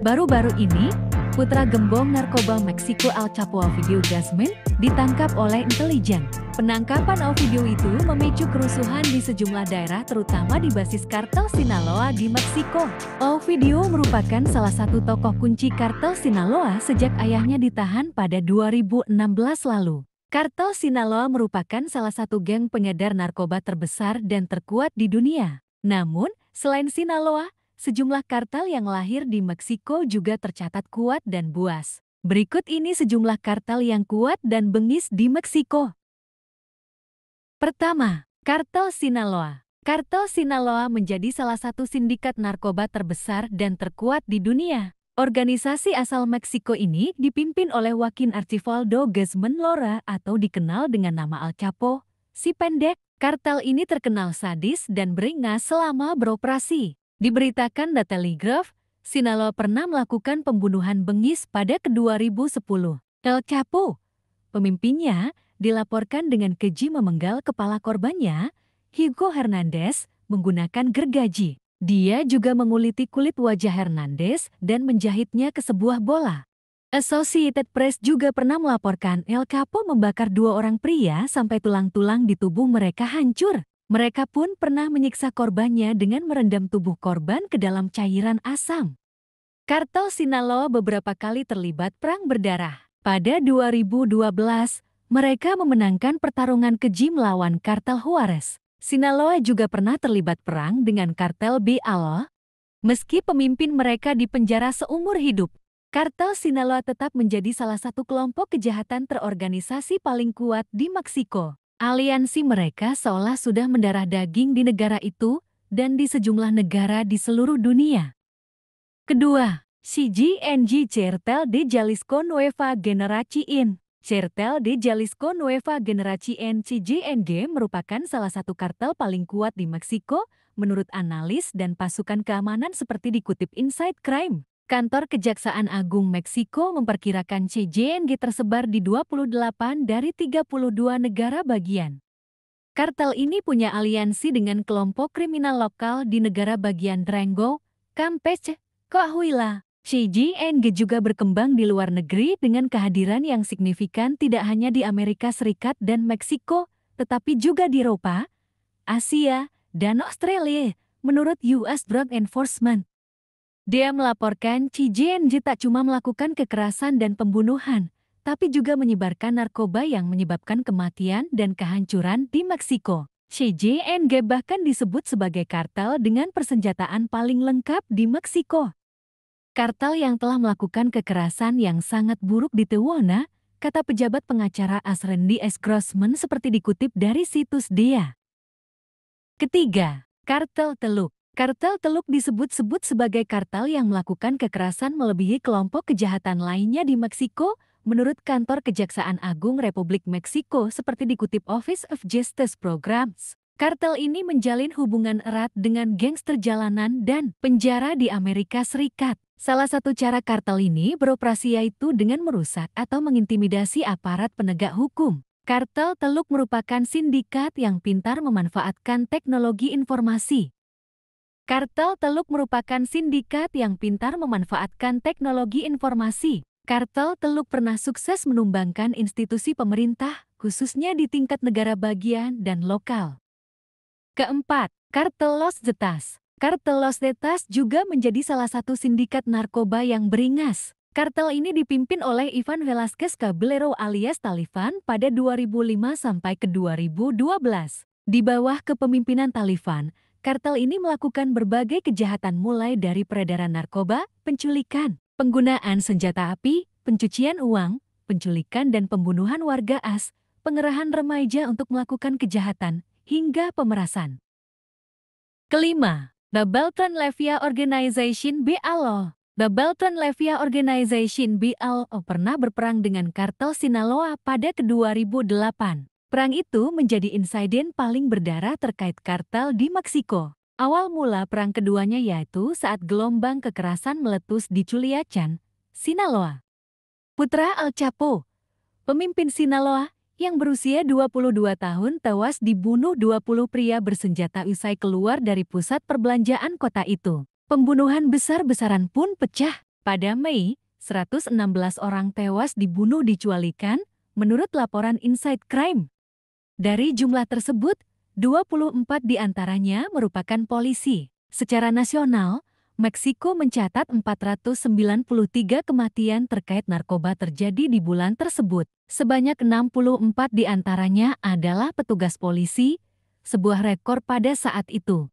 Baru-baru ini, putra gembong narkoba Meksiko El Chapo Ovidio Guzman ditangkap oleh intelijen. Penangkapan Ovidio itu memicu kerusuhan di sejumlah daerah terutama di basis kartel Sinaloa di Meksiko. Ovidio merupakan salah satu tokoh kunci kartel Sinaloa sejak ayahnya ditahan pada 2016 lalu. Kartel Sinaloa merupakan salah satu geng pengedar narkoba terbesar dan terkuat di dunia. Namun, selain Sinaloa, sejumlah kartel yang lahir di Meksiko juga tercatat kuat dan buas. Berikut ini sejumlah kartel yang kuat dan bengis di Meksiko. Pertama, Kartel Sinaloa. Kartel Sinaloa menjadi salah satu sindikat narkoba terbesar dan terkuat di dunia. Organisasi asal Meksiko ini dipimpin oleh Joaquin Archibaldo Guzman Lora atau dikenal dengan nama El Chapo, si pendek. Kartel ini terkenal sadis dan beringas selama beroperasi. Diberitakan The Telegraph, Sinaloa pernah melakukan pembunuhan bengis pada 2010. El Chapo, pemimpinnya, dilaporkan dengan keji memenggal kepala korbannya, Hugo Hernandez, menggunakan gergaji. Dia juga menguliti kulit wajah Hernandez dan menjahitnya ke sebuah bola. Associated Press juga pernah melaporkan El Chapo membakar 2 orang pria sampai tulang-tulang di tubuh mereka hancur. Mereka pun pernah menyiksa korbannya dengan merendam tubuh korban ke dalam cairan asam. Kartel Sinaloa beberapa kali terlibat perang berdarah. Pada 2012, mereka memenangkan pertarungan keji melawan kartel Juarez. Sinaloa juga pernah terlibat perang dengan kartel BALO. Meski pemimpin mereka dipenjara seumur hidup, kartel Sinaloa tetap menjadi salah satu kelompok kejahatan terorganisasi paling kuat di Meksiko. Aliansi mereka seolah sudah mendarah daging di negara itu dan di sejumlah negara di seluruh dunia. Kedua, CGNG Cartel de Jalisco Nueva Generación. Cartel de Jalisco Nueva Generación CGNG merupakan salah satu kartel paling kuat di Meksiko menurut analis dan pasukan keamanan seperti dikutip Inside Crime. Kantor Kejaksaan Agung Meksiko memperkirakan CGNG tersebar di 28 dari 32 negara bagian. Kartel ini punya aliansi dengan kelompok kriminal lokal di negara bagian Durango, Campeche, Coahuila. CGNG juga berkembang di luar negeri dengan kehadiran yang signifikan tidak hanya di Amerika Serikat dan Meksiko, tetapi juga di Eropa, Asia, dan Australia, menurut US Drug Enforcement. Dia melaporkan CGNG tak cuma melakukan kekerasan dan pembunuhan, tapi juga menyebarkan narkoba yang menyebabkan kematian dan kehancuran di Meksiko. CGNG bahkan disebut sebagai kartel dengan persenjataan paling lengkap di Meksiko. Kartel yang telah melakukan kekerasan yang sangat buruk di Tijuana, kata pejabat pengacara Asrendi S. Grossman seperti dikutip dari situs Dia. Ketiga, Kartel Teluk. Kartel Teluk disebut-sebut sebagai kartel yang melakukan kekerasan melebihi kelompok kejahatan lainnya di Meksiko, menurut Kantor Kejaksaan Agung Republik Meksiko seperti dikutip Office of Justice Programs. Kartel ini menjalin hubungan erat dengan gangster jalanan dan penjara di Amerika Serikat. Salah satu cara kartel ini beroperasi yaitu dengan merusak atau mengintimidasi aparat penegak hukum. Kartel Teluk merupakan sindikat yang pintar memanfaatkan teknologi informasi. Kartel Teluk merupakan sindikat yang pintar memanfaatkan teknologi informasi. Kartel Teluk pernah sukses menumbangkan institusi pemerintah, khususnya di tingkat negara bagian dan lokal. Keempat, Kartel Los Zetas. Kartel Los Zetas juga menjadi salah satu sindikat narkoba yang beringas. Kartel ini dipimpin oleh Ivan Velasquez Caballero alias Talifan pada 2005 sampai ke 2012. Di bawah kepemimpinan Talifan, kartel ini melakukan berbagai kejahatan mulai dari peredaran narkoba, penculikan, penggunaan senjata api, pencucian uang, penculikan dan pembunuhan warga pengerahan remaja untuk melakukan kejahatan, hingga pemerasan. Kelima, The Beltran Levia Organization BALO. The Beltran Levia Organization BALO pernah berperang dengan kartel Sinaloa pada 2008. Perang itu menjadi insiden paling berdarah terkait kartel di Meksiko. Awal mula perang keduanya yaitu saat gelombang kekerasan meletus di Culiacan, Sinaloa. Putra El Chapo, pemimpin Sinaloa yang berusia 22 tahun tewas dibunuh 20 pria bersenjata usai keluar dari pusat perbelanjaan kota itu. Pembunuhan besar-besaran pun pecah. Pada Mei, 116 orang tewas dibunuh dicualikan, menurut laporan Inside Crime. Dari jumlah tersebut, 24 diantaranya merupakan polisi. Secara nasional, Meksiko mencatat 493 kematian terkait narkoba terjadi di bulan tersebut. Sebanyak 64 diantaranya adalah petugas polisi, sebuah rekor pada saat itu.